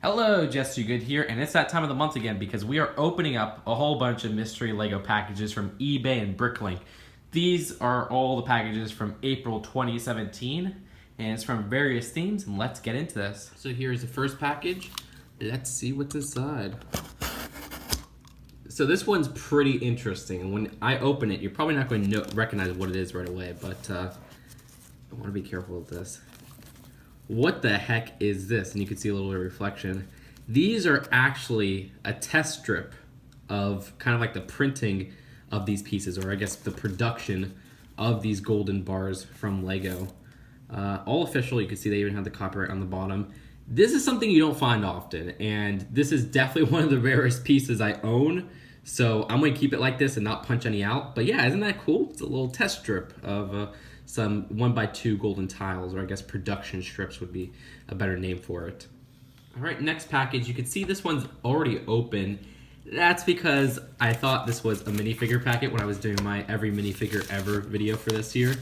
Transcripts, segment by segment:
Hello, Jess, you good here, and it's that time of the month again because we are opening up a whole bunch of mystery Lego packages from eBay and Bricklink. These are all the packages from April 2017, and it's from various themes, and let's get into this. So here's the first package. Let's see what's inside. So this one's pretty interesting, and when I open it, you're probably not going to recognize what it is right away, but I want to be careful with this. What the heck is this? And you can see a little bit of reflection. These are actually a test strip of kind of like the printing of these pieces, or I guess the production of these golden bars from Lego. All official. You can see they even have the copyright on the bottom. This is something you don't find often, and this is definitely one of the rarest pieces I own. So I'm going to keep it like this and not punch any out. But yeah, isn't that cool? It's a little test strip of some 1x2 golden tiles, or I guess production strips would be a better name for it. All right, next package. You can see this one's already open. That's because I thought this was a minifigure packet when I was doing my every minifigure ever video for this year,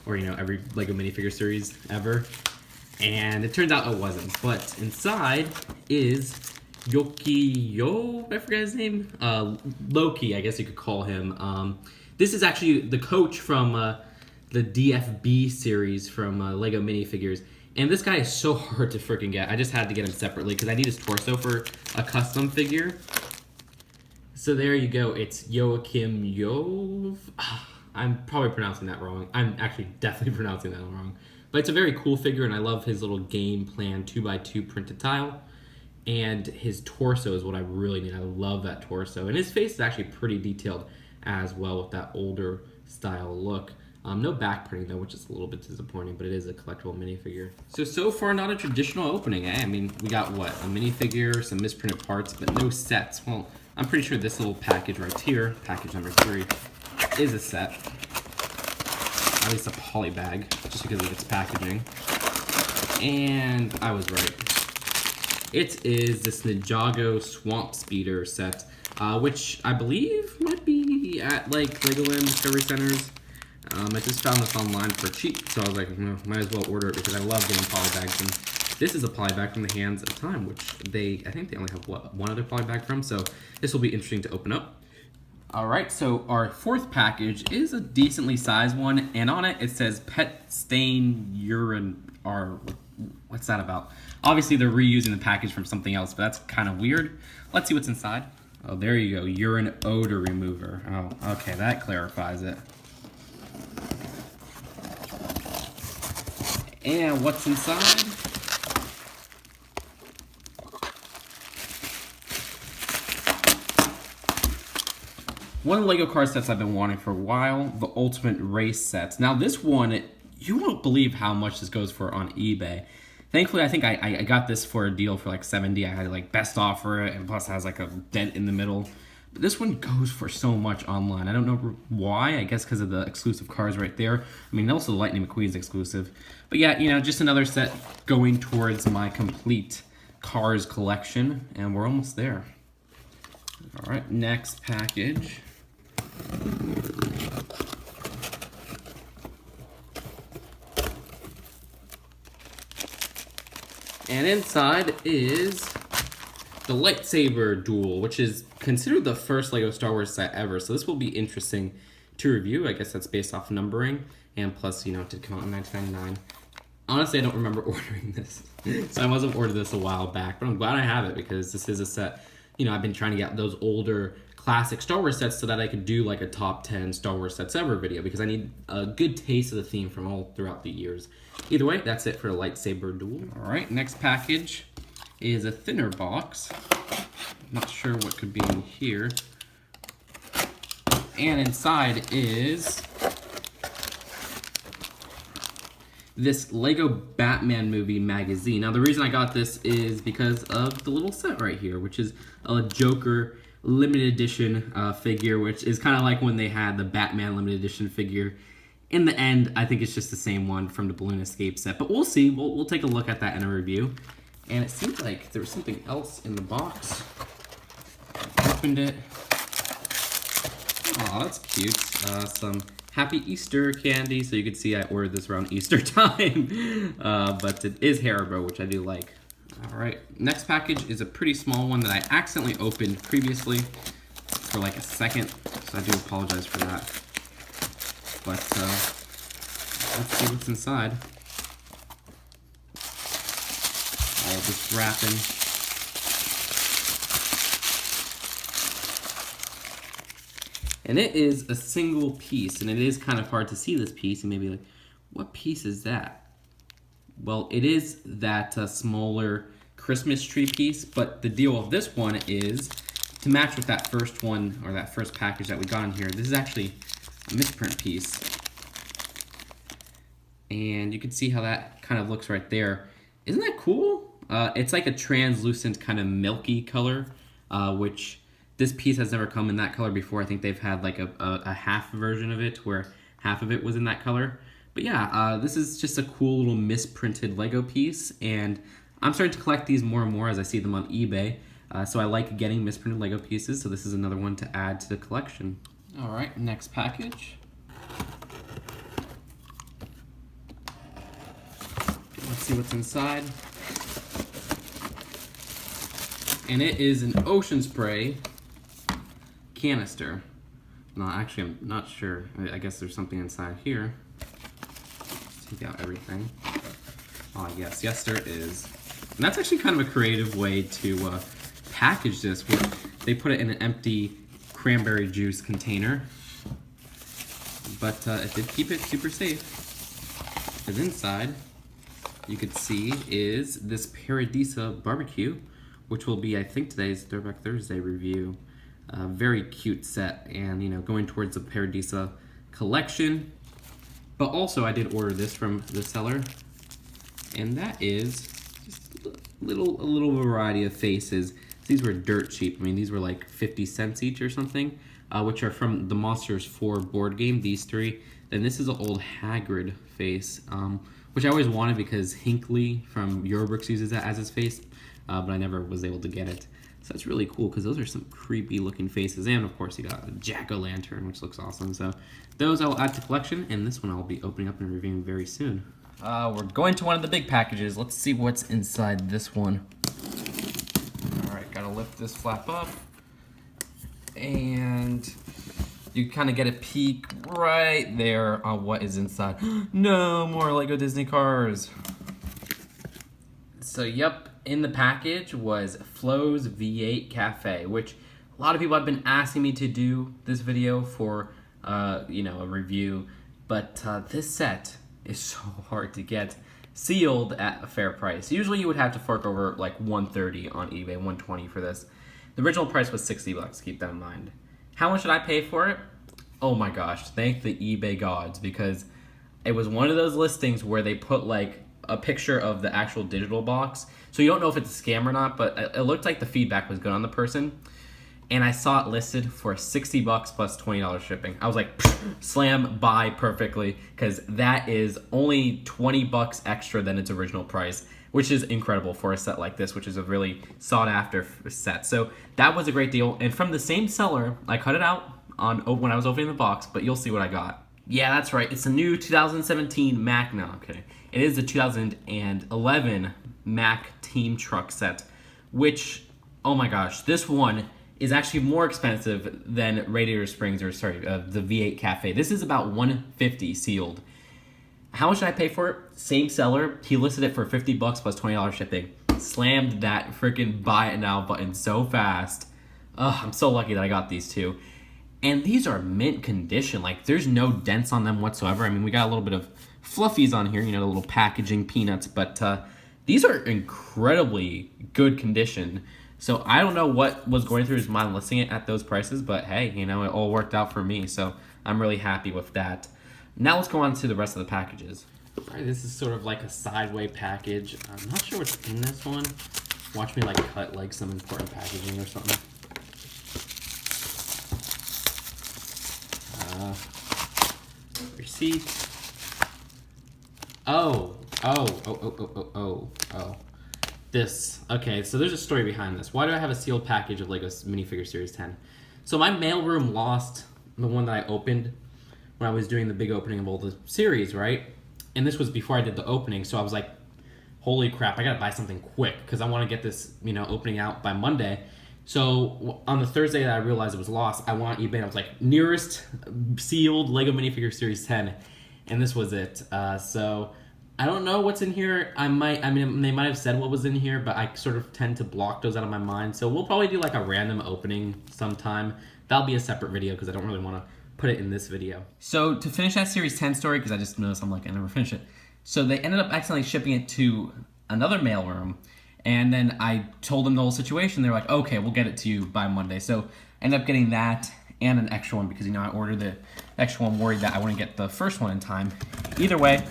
or every Lego minifigure series ever. And it turns out it wasn't. But inside is I forgot his name. Loki, I guess you could call him. This is actually the coach from the DFB series from Lego minifigures. And this guy is so hard to freaking get. I just had to get him separately because I need his torso for a custom figure. So there you go. It's Joachim Jove. I'm probably pronouncing that wrong. I'm actually definitely pronouncing that wrong. But it's a very cool figure, and I love his little game plan 2x2 printed tile. And his torso is what I really need. I love that torso. And his face is actually pretty detailed as well with that older style look. No back printing though, which is a little bit disappointing, but it is a collectible minifigure. So far not a traditional opening, eh? I mean, we got what? A minifigure, some misprinted parts, but no sets. Well, I'm pretty sure this little package right here, package number 3, is a set. At least a poly bag, just because of its packaging. And I was right. It is this Ninjago Swamp Speeder set, which I believe might be at like Legoland Discovery Centers. I just found this online for cheap, so I was like, well, might as well order it because I love getting poly bags. And this is a poly bag from the Hands of Time, which I think they only have one other poly bag from, so this will be interesting to open up. All right, so our fourth package is a decently sized one, and on it says pet stain urine. What's that about? Obviously, they're reusing the package from something else, but that's kind of weird. Let's see what's inside. Oh, there you go, urine odor remover. Oh, okay, that clarifies it. And what's inside? One of the Lego car sets I've been wanting for a while, the Ultimate Race sets. Now this one, you won't believe how much this goes for on eBay. Thankfully, I think I got this for a deal for like $70. I had like best offer it, and plus it has like a dent in the middle. But this one goes for so much online. I don't know why. I guess because of the exclusive cars right there. I mean, also the Lightning McQueen's exclusive. But yeah, just another set going towards my complete cars collection. And we're almost there. All right, next package. And inside is the Lightsaber Duel, which is considered the first Lego Star Wars set ever. So this will be interesting to review. I guess that's based off numbering. And plus, it did come out in 1999. Honestly, I don't remember ordering this. So I must have ordered this a while back. But I'm glad I have it because this is a set. I've been trying to get those older classic Star Wars sets so that I could do like a top 10 Star Wars sets ever video because I need a good taste of the theme from all throughout the years. Either way, that's it for the Lightsaber Duel. All right, next package is a thinner box. Not sure what could be in here. And inside is this Lego Batman movie magazine. Now the reason I got this is because of the little set right here, which is a Joker limited edition figure, which is kind of like when they had the Batman limited edition figure. In the end, I think it's just the same one from the Balloon Escape set, but we'll see. We'll take a look at that in a review. And it seems like there was something else in the box. Opened it. Oh, that's cute. Some Happy Easter candy. So you can see I ordered this around Easter time. But it is Haribo, which I do like. All right, next package is a pretty small one that I accidentally opened previously for like a second, so I do apologize for that. But let's see what's inside. All this wrapping. And it is a single piece, and it is kind of hard to see this piece, and maybe like, what piece is that? Well, it is that smaller Christmas tree piece, but the deal of this one is to match with that first one, or that first package that we got in here. This is actually a misprint piece. And you can see how that kind of looks right there. Isn't that cool? It's like a translucent kind of milky color, which this piece has never come in that color before. I think they've had like a half version of it where half of it was in that color. But yeah, this is just a cool little misprinted Lego piece, and I'm starting to collect these more and more as I see them on eBay. So I like getting misprinted Lego pieces, so this is another one to add to the collection. All right, next package. Let's see what's inside. And it is an Ocean Spray canister. No, actually, I'm not sure. I guess there's something inside here. Let's take out everything. Oh, yes, there is. And that's actually kind of a creative way to package this, where they put it in an empty cranberry juice container. But it did keep it super safe. Because inside, you could see, is this Paradisa barbecue, which will be, I think, today's Throwback Thursday review. Very cute set, and you know, going towards the Paradisa collection. But also, I did order this from the seller, and that is just a little variety of faces. These were dirt cheap. I mean, these were like 50 cents each or something, which are from the Monsters 4 board game. These three. Then this is an old Hagrid face, which I always wanted because Hinkley from Eurobricks uses that as his face, but I never was able to get it. So that's really cool because those are some creepy looking faces. And of course you got a jack-o'-lantern, which looks awesome. So those I'll add to collection, and this one I'll be opening up and reviewing very soon. We're going to one of the big packages. Let's see what's inside this one. All right, gotta lift this flap up. And you kind of get a peek right there on what is inside. No more Lego Disney cars. So yep, in the package was Flo's V8 Cafe, which a lot of people have been asking me to do this video for, you know, a review. But this set is so hard to get sealed at a fair price. Usually you would have to fork over like $130 on eBay, $120 for this. The original price was $60, keep that in mind. How much did I pay for it? Oh my gosh, thank the eBay gods, because it was one of those listings where they put like a picture of the actual digital box. So you don't know if it's a scam or not, but it looked like the feedback was good on the person. And I saw it listed for $60 plus $20 shipping. I was like, slam, buy perfectly, because that is only $20 extra than its original price, which is incredible for a set like this, which is a really sought after set. So that was a great deal. And from the same seller, I cut it out on when I was opening the box, but you'll see what I got. Yeah, that's right. It's a new 2017 Mack. No, okay. It is the 2011 Mack Team Truck set, which, oh my gosh, this one is actually more expensive than Radiator Springs, or sorry, the V8 Cafe. This is about $150 sealed. How much did I pay for it? Same seller. He listed it for $50 plus $20 shipping. Slammed that freaking buy it now button so fast. Ugh, I'm so lucky that I got these two. And these are mint condition. Like, there's no dents on them whatsoever. I mean, we got a little bit of fluffies on here, you know, the little packaging peanuts, but these are incredibly good condition. So I don't know what was going through his mind listing it at those prices, but hey, you know, it all worked out for me, so I'm really happy with that. Now let's go on to the rest of the packages. All right, this is sort of like a Sideway package. I'm not sure what's in this one. Watch me like cut like some important packaging or something. Receipt. Oh. This. Okay, so there's a story behind this. Why do I have a sealed package of LEGO Minifigure Series 10? So my mailroom lost the one that I opened when I was doing the big opening of all the series, right? And this was before I did the opening, so I was like, holy crap, I gotta buy something quick because I want to get this, opening out by Monday. So on the Thursday that I realized it was lost, I went on eBay and I was like, nearest sealed Lego minifigure series 10, and this was it. So I don't know what's in here. They might have said what was in here, but I sort of tend to block those out of my mind. So we'll probably do like a random opening sometime. That'll be a separate video because I don't really want to put it in this video. So to finish that series 10 story, because I just noticed I'm like, I never finish it. So they ended up accidentally shipping it to another mailroom, and then I told them the whole situation. They're like, okay, we'll get it to you by Monday. So I ended up getting that and an extra one because, I ordered the extra one worried that I wouldn't get the first one in time. Either way,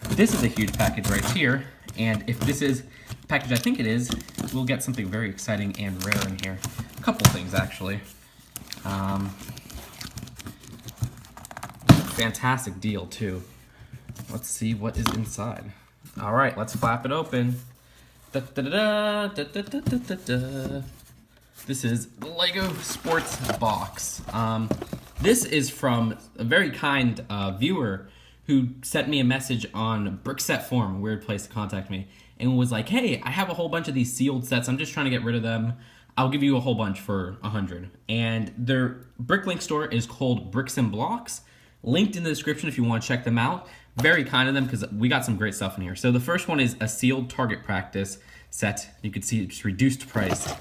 this is a huge package right here, and if this is the package I think it is, we'll get something very exciting and rare in here. A couple things, actually. Fantastic deal, too. Let's see what is inside. All right, let's flap it open. Da-da-da-da, da-da-da-da-da. This is the Lego Sports Box. This is from a very kind viewer who sent me a message on Brickset Forum, a weird place to contact me, and was like, hey, I have a whole bunch of these sealed sets. I'm just trying to get rid of them. I'll give you a whole bunch for 100. And their Bricklink store is called Bricks and Blocks. Linked in the description if you want to check them out. Very kind of them because we got some great stuff in here. So the first one is a sealed target practice set. You can see it's reduced price,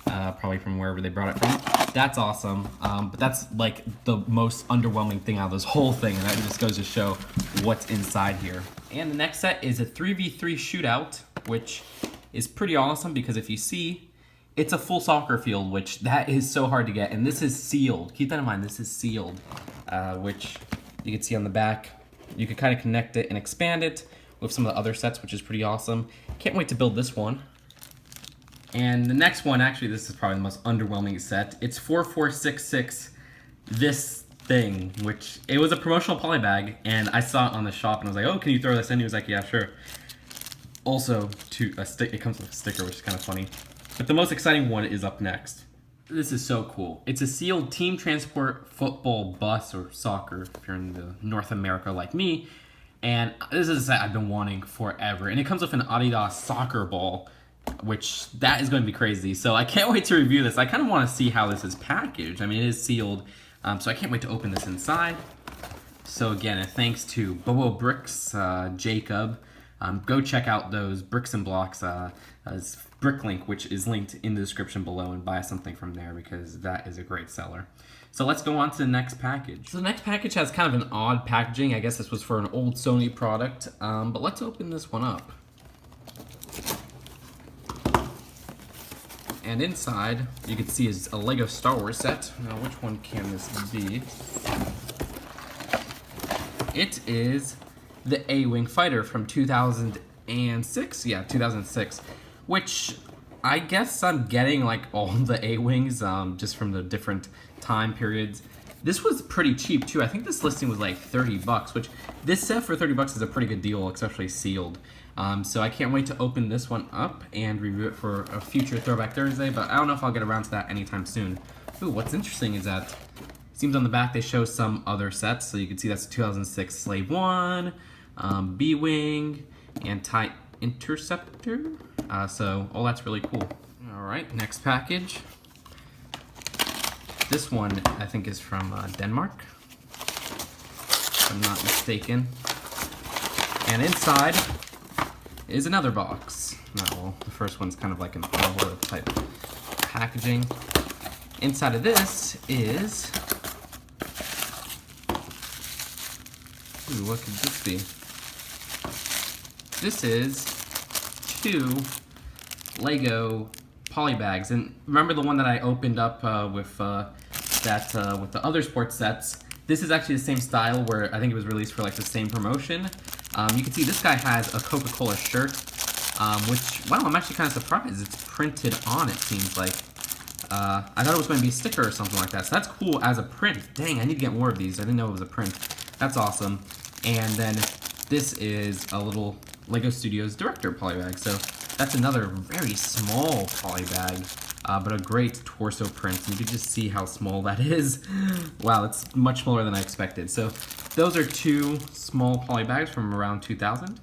probably from wherever they brought it from. That's awesome, but that's like the most underwhelming thing out of this whole thing, and that just goes to show what's inside here. And the next set is a 3v3 shootout, which is pretty awesome because if you see, it's a full soccer field, which that is so hard to get, and this is sealed. Keep that in mind, this is sealed, which you can see on the back. You can kind of connect it and expand it with some of the other sets, which is pretty awesome. Can't wait to build this one. And the next one, actually, this is probably the most underwhelming set. It's 4466, this thing, which it was a promotional poly bag, and I saw it on the shop, and I was like, oh, can you throw this in? He was like, yeah, sure. Also, it comes with a sticker, which is kind of funny. But the most exciting one is up next. This is so cool. It's a sealed team transport football bus or soccer if you're in the North America like me. And this is a set I've been wanting forever. And it comes with an Adidas soccer ball, which that is going to be crazy. So I can't wait to review this. I kind of want to see how this is packaged. I mean, it is sealed. So I can't wait to open this inside. So again, thanks to Bobo Bricks, Jacob. Go check out those Bricks and Blocks Bricklink, which is linked in the description below, and buy something from there because that is a great seller. So let's go on to the next package. So the next package has kind of an odd packaging. I guess this was for an old Sony product, but let's open this one up. And inside, you can see is a Lego Star Wars set. Now, which one can this be? It is the A-Wing Fighter from 2006? Yeah, 2006. Which, I guess I'm getting like all the A-Wings just from the different time periods. This was pretty cheap too. I think this listing was like 30 bucks, which this set for 30 bucks is a pretty good deal, especially sealed. So I can't wait to open this one up and review it for a future Throwback Thursday, but I don't know if I'll get around to that anytime soon. Ooh, what's interesting is that it seems on the back they show some other sets, so you can see that's 2006 Slave 1, B-Wing, and TIE Interceptor. So all that's really cool. All right, next package. This one, I think, is from Denmark, if I'm not mistaken. And inside is another box. Well, the first one's kind of like an envelope type packaging. Inside of this is... Ooh, what could this be? This is 2 Lego poly bags, and remember the one that I opened up with the other sports sets? This is actually the same style where I think it was released for like the same promotion. You can see this guy has a Coca-Cola shirt, which, wow, I'm actually kind of surprised. It's printed on, it seems like. I thought it was going to be a sticker or something like that, so that's cool as a print. Dang, I need to get more of these. I didn't know it was a print. That's awesome. And then this is a little Lego Studios Director poly bag. So that's another very small poly bag, but a great torso print. You can just see how small that is. Wow, it's much smaller than I expected. So those are 2 small poly bags from around 2000.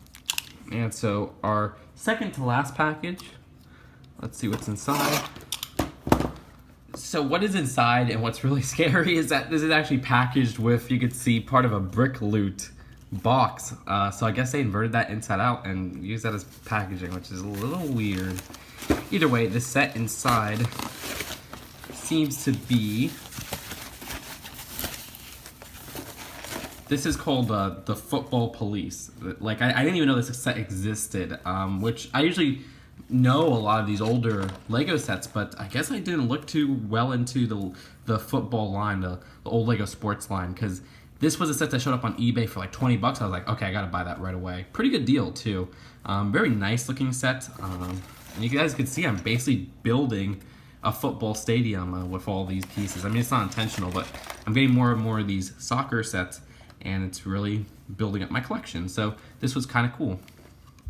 And so our second to last package, let's see what's inside. So what is inside and what's really scary is that this is actually packaged with, you could see, part of a Brick Loot box. So I guess they inverted that inside out and used that as packaging, which is a little weird. Either way, the set inside seems to be, this is called the Football Police. Like, I didn't even know this set existed, which I usually know a lot of these older Lego sets, but I guess I didn't look too well into the football line, the old Lego sports line, because this was a set that showed up on eBay for like 20 bucks. I was like, okay, I gotta buy that right away. Pretty good deal too. Very nice looking set. And you guys can see I'm basically building a football stadium with all these pieces. I mean, it's not intentional, but I'm getting more and more of these soccer sets, and it's really building up my collection. So this was kind of cool.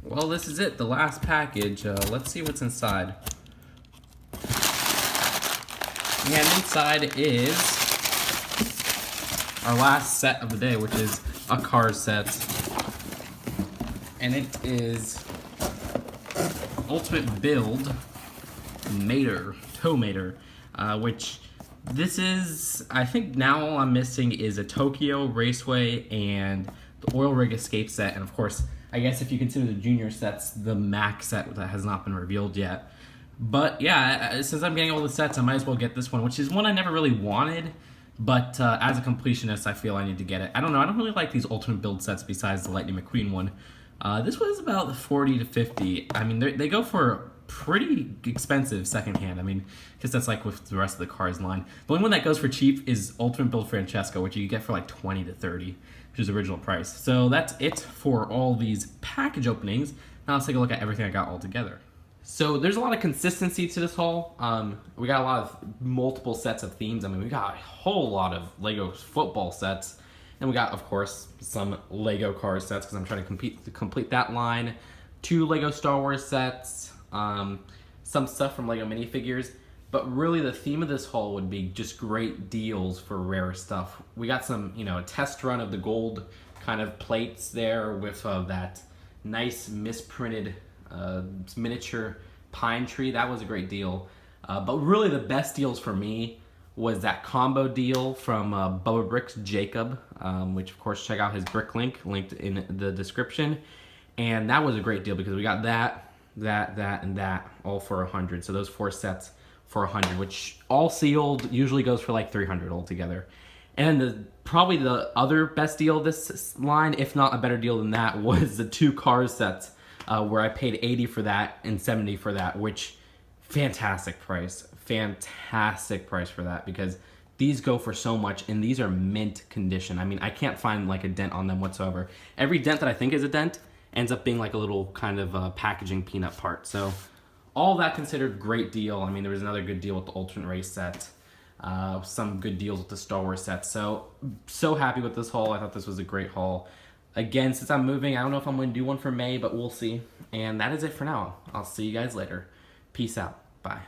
Well, this is it, the last package. Let's see what's inside. And inside is our last set of the day, which is a car set. And it is Ultimate Build Tow Mater, which this is, I think now all I'm missing is a Tokyo Raceway and the Oil Rig Escape set, and of course, I guess if you consider the junior sets, the Mac set that has not been revealed yet. But yeah, since I'm getting all the sets, I might as well get this one, which is one I never really wanted, but as a completionist, I feel I need to get it. I don't know, I don't really like these Ultimate Build sets besides the Lightning McQueen one. This was about 40 to 50. I mean, they go for pretty expensive secondhand. I mean, because that's like with the rest of the Cars line. The only one that goes for cheap is Ultimate Build Francesco, which you get for like 20 to 30, which is original price. So that's it for all these package openings. Now let's take a look at everything I got all together. So there's a lot of consistency to this haul. We got a lot of multiple sets of themes. I mean, we got a whole lot of Lego football sets. And we got, of course, some Lego Cars sets because I'm trying to complete that line. 2 Lego Star Wars sets. Some stuff from Lego minifigures. But really the theme of this haul would be just great deals for rare stuff. We got some, a test run of the gold kind of plates there with that nice misprinted miniature pine tree. That was a great deal. But really the best deals for me was that combo deal from Bubba Bricks Jacob, which of course check out his brick link, linked in the description. And that was a great deal because we got that, and that all for 100. So those 4 sets for 100, which all sealed usually goes for like 300 altogether. And probably the other best deal of this line, if not a better deal than that, was the 2 Cars sets where I paid 80 for that and 70 for that, which fantastic price for that because these go for so much and these are mint condition. I mean, I can't find like a dent on them whatsoever. Every dent that I think is a dent ends up being like a little kind of packaging peanut part. So all that considered, great deal. I mean, there was another good deal with the alternate race set. Some good deals with the Star Wars set. So happy with this haul. I thought this was a great haul. Again, since I'm moving, I don't know if I'm going to do one for May, but we'll see. And that is it for now. I'll see you guys later. Peace out. Bye.